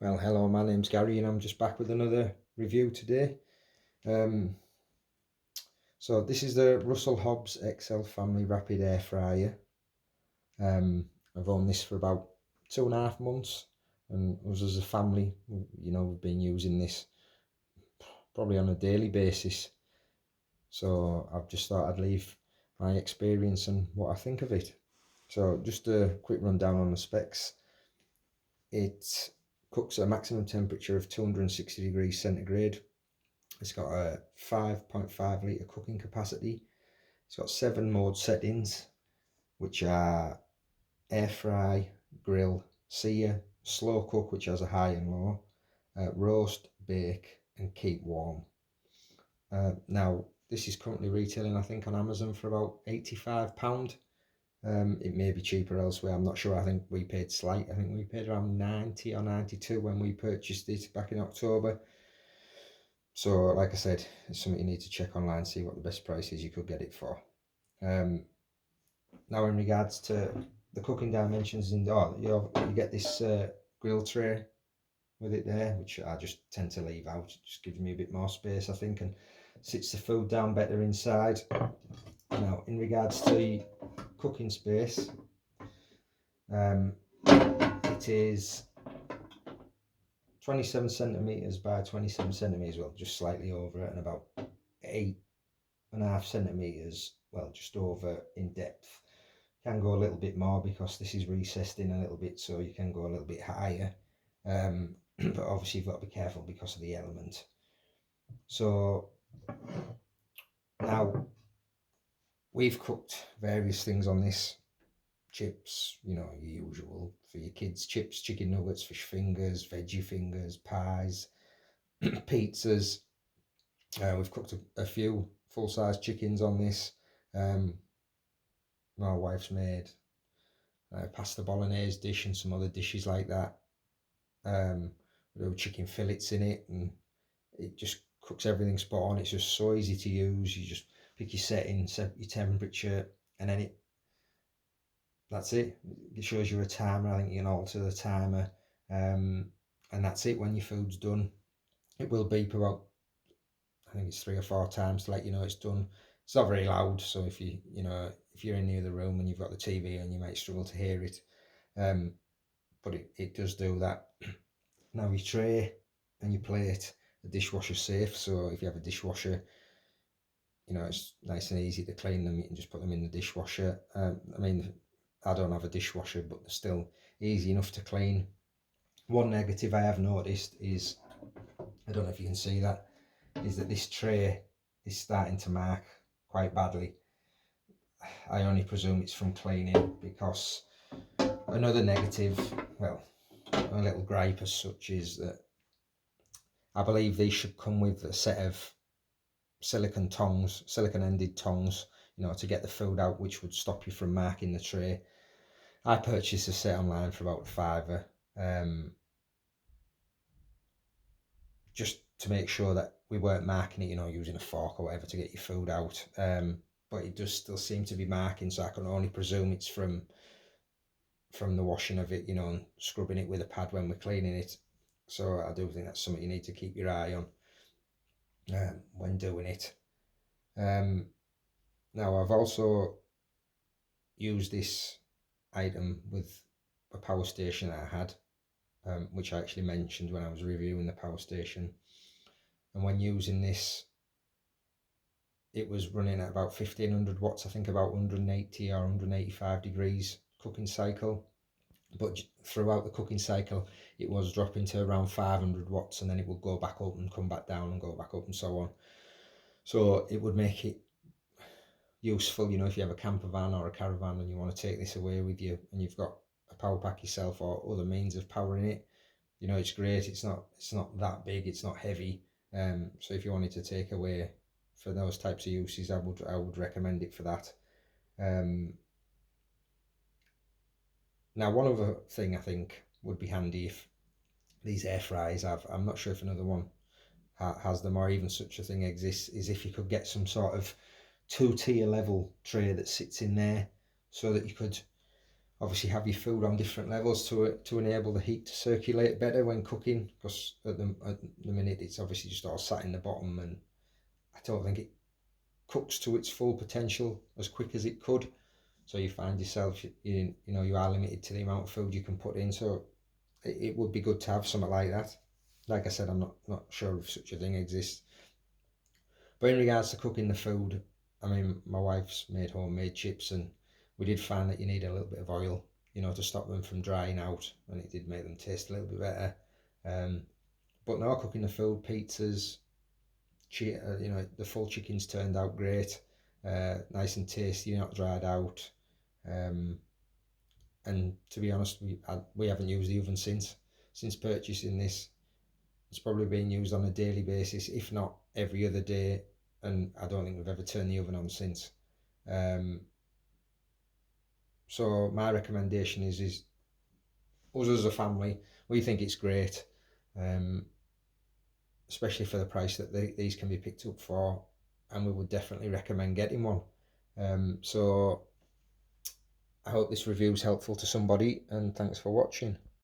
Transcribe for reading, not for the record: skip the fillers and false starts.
Well, hello, my name's Gary and I'm just back with another review today. Um, so this is the Russell Hobbs XL Family Rapid Air Fryer. I've owned this for about 2.5 months, and us as a family, we've been using this probably on a daily basis. So I've just thought I'd leave my experience and what I think of it. So just a quick rundown on the specs. It cooks at a maximum temperature of 260 degrees centigrade. It's got a 5.5 litre cooking capacity. It's got 7 mode settings, which are air fry, grill, sear, slow cook, which has a high and low, roast, bake, and keep warm. Now, this is currently retailing, I think, on Amazon for about £85. It may be cheaper elsewhere, I'm not sure. I think we paid slight. I think we paid around 90 or 92 when we purchased it back in October. So, like I said, it's something you need to check online, see what the best price is you could get it for. Now, in regards to the cooking dimensions, you get this grill tray with it there, which I just tend to leave out. It just gives me a bit more space, I think, and sits the food down better inside. Now, in regards to the cooking space, it is 27 centimeters by 27 centimeters, well, just slightly over it, and about 8.5 centimeters, well, just over in depth. Can go a little bit more because this is recessed in a little bit, so you can go a little bit higher. But obviously you've got to be careful because of the element. So now we've cooked various things on this. Chips, your usual for your kids, chips, chicken nuggets, fish fingers, veggie fingers, pies, pizzas. We've cooked a few full-size chickens on this. My wife's made pasta bolognese dish and some other dishes like that. We do chicken fillets in it, and it just cooks everything spot on. It's just so easy to use. You just pick your setting, set your temperature, and then that's it. It shows you a timer. I think you can alter the timer, and that's it. When your food's done, it will beep about, I think it's 3 or 4 times to let you know it's done. It's not very loud, so if you're in the other room and you've got the TV on, you might struggle to hear it. But it does do that. Now, your tray and your plate are dishwasher safe, so if you have a dishwasher, it's nice and easy to clean them. You can just put them in the dishwasher. I mean, I don't have a dishwasher, but they're still easy enough to clean. One negative I have noticed is, I don't know if you can see that, is that this tray is starting to mark quite badly. I only presume it's from cleaning, because another negative, well, a little gripe as such, is that I believe these should come with a set of silicon ended tongs, to get the food out, which would stop you from marking the tray. I purchased a set online for about £5, just to make sure that we weren't marking it, using a fork or whatever to get your food out. But it does still seem to be marking, so I can only presume it's from the washing of it, and scrubbing it with a pad when we're cleaning it. So I do think that's something you need to keep your eye on when doing it. Now, I've also used this item with a power station that I had, which I actually mentioned when I was reviewing the power station. And when using this, it was running at about 1500 watts, I think about 180 or 185 degrees cooking cycle. But throughout the cooking cycle, it was dropping to around 500 watts, and then it would go back up and come back down and go back up and so on. So it would make it useful, if you have a camper van or a caravan and you want to take this away with you, and you've got a power pack yourself or other means of powering it. It's great. It's not that big. It's not heavy. So if you wanted to take away for those types of uses, I would recommend it for that. Now, one other thing I think would be handy if these air fryers have, I'm not sure if another one has them or even such a thing exists, is if you could get some sort of 2-tier level tray that sits in there, so that you could obviously have your food on different levels to enable the heat to circulate better when cooking, because at the minute it's obviously just all sat in the bottom, and I don't think it cooks to its full potential as quick as it could. So you find yourself, you are limited to the amount of food you can put in. So it would be good to have something like that. Like I said, I'm not sure if such a thing exists. But in regards to cooking the food, I mean, my wife's made homemade chips, and we did find that you need a little bit of oil, to stop them from drying out, and it did make them taste a little bit better. Um, but now cooking the food, pizzas, the full chickens turned out great, nice and tasty, not dried out. Um, and to be honest, we haven't used the oven since purchasing this. It's probably being used on a daily basis, if not every other day, and I don't think we've ever turned the oven on since. Um, so my recommendation is us as a family, we think it's great, um, especially for the price that these can be picked up for, and we would definitely recommend getting one. So I hope this review is helpful to somebody, and thanks for watching.